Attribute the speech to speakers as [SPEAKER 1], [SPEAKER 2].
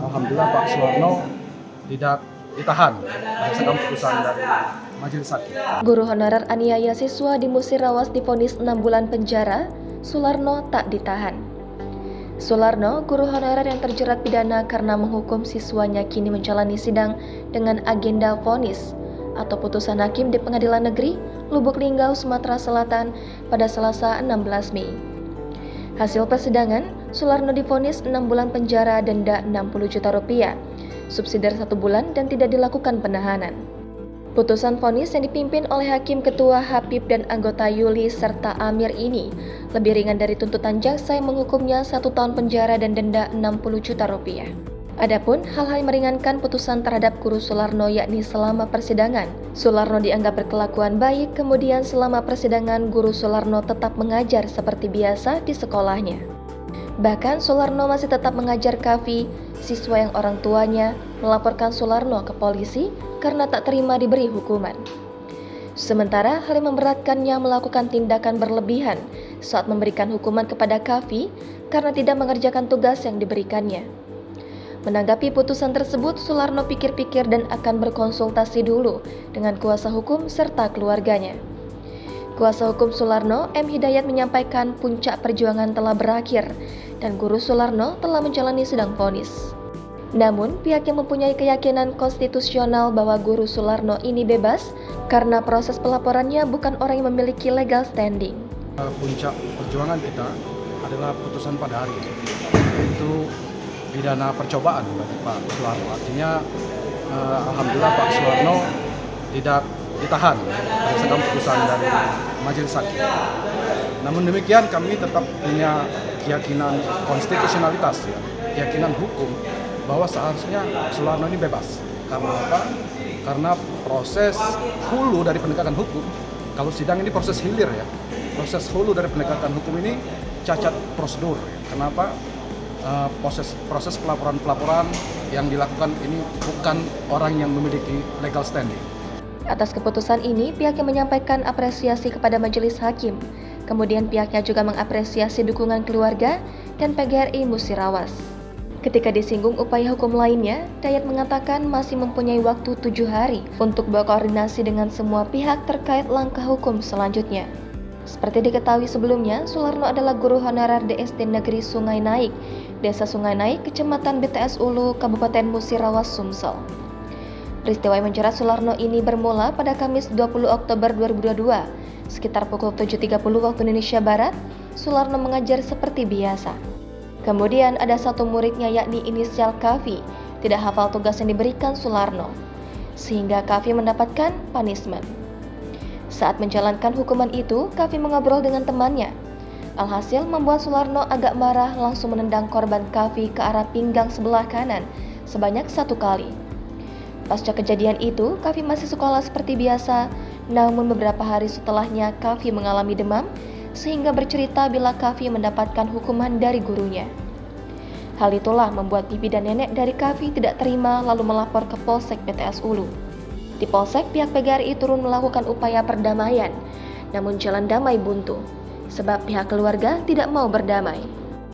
[SPEAKER 1] Alhamdulillah Pak Suwarno tidak ditahan berdasarkan putusan dari majelis hakim.
[SPEAKER 2] Guru honorer aniaya siswa di Musirawas divonis 6 bulan penjara, Sularno tak ditahan. Sularno, guru honorer yang terjerat pidana karena menghukum siswanya kini menjalani sidang dengan agenda vonis atau putusan hakim di Pengadilan Negeri Lubuk Linggau, Sumatera Selatan pada Selasa 16 Mei. Hasil persidangan, Sularno divonis 6 bulan penjara, denda 60 juta rupiah, subsidiar 1 bulan dan tidak dilakukan penahanan. Putusan vonis yang dipimpin oleh Hakim Ketua Habib dan anggota Yuli serta Amir ini lebih ringan dari tuntutan jaksa yang menghukumnya 1 tahun penjara dan denda 60 juta rupiah. Adapun hal-hal yang meringankan putusan terhadap guru Sularno yakni selama persidangan. Sularno dianggap berkelakuan baik, kemudian selama persidangan guru Sularno tetap mengajar seperti biasa di sekolahnya. Bahkan Sularno masih tetap mengajar Kavi, siswa yang orang tuanya melaporkan Sularno ke polisi karena tak terima diberi hukuman. Sementara hal yang memberatkannya melakukan tindakan berlebihan saat memberikan hukuman kepada Kavi karena tidak mengerjakan tugas yang diberikannya. Menanggapi putusan tersebut, Sularno pikir-pikir dan akan berkonsultasi dulu dengan kuasa hukum serta keluarganya. Kuasa hukum Sularno, M. Hidayat, menyampaikan puncak perjuangan telah berakhir dan guru Sularno telah menjalani sidang vonis. Namun, pihak yang mempunyai keyakinan konstitusional bahwa guru Sularno ini bebas karena proses pelaporannya bukan orang yang memiliki legal standing.
[SPEAKER 1] Puncak perjuangan kita adalah putusan pada hari ini. Itu pidana percobaan bagi Pak Suwarno. Artinya, alhamdulillah Pak Suwarno tidak ditahan berdasarkan putusan dari majelis hakim. Namun demikian kami tetap punya keyakinan konstitusionalitas, ya, keyakinan hukum bahwa seharusnya Sularno ini bebas. Karena apa? Karena proses hulu dari penegakan hukum, kalau sidang ini proses hilir ya, proses hulu dari penegakan hukum ini cacat prosedur. Kenapa? Proses pelaporan yang dilakukan ini bukan orang yang memiliki legal standing.
[SPEAKER 2] Atas keputusan ini, pihaknya menyampaikan apresiasi kepada majelis hakim. Kemudian pihaknya juga mengapresiasi dukungan keluarga dan PGRI Musirawas. Ketika disinggung upaya hukum lainnya, Dayat mengatakan masih mempunyai waktu 7 hari untuk berkoordinasi dengan semua pihak terkait langkah hukum selanjutnya. Seperti diketahui sebelumnya, Sularno adalah guru honorer DSD Negeri Sungai Naik, Desa Sungai Naik, Kecamatan BTS Ulu, Kabupaten Musirawas, Sumsel. Peristiwa yang menjerat Sularno ini bermula pada Kamis 20 Oktober 2022. Sekitar pukul 7.30 waktu Indonesia Barat, Sularno mengajar seperti biasa. Kemudian ada satu muridnya yakni inisial Kavi, tidak hafal tugas yang diberikan Sularno, sehingga Kavi mendapatkan punishment. Saat menjalankan hukuman itu, Kavi mengobrol dengan temannya. Alhasil membuat Sularno agak marah, langsung menendang korban Kavi ke arah pinggang sebelah kanan sebanyak 1 kali. Pasca kejadian itu, Kavi masih sekolah seperti biasa, namun beberapa hari setelahnya Kavi mengalami demam, sehingga bercerita bila Kavi mendapatkan hukuman dari gurunya. Hal itulah membuat bibi dan nenek dari Kavi tidak terima lalu melapor ke Polsek BTS Ulu. Di Polsek, pihak PGRI turun melakukan upaya perdamaian, namun jalan damai buntu, sebab pihak keluarga tidak mau berdamai.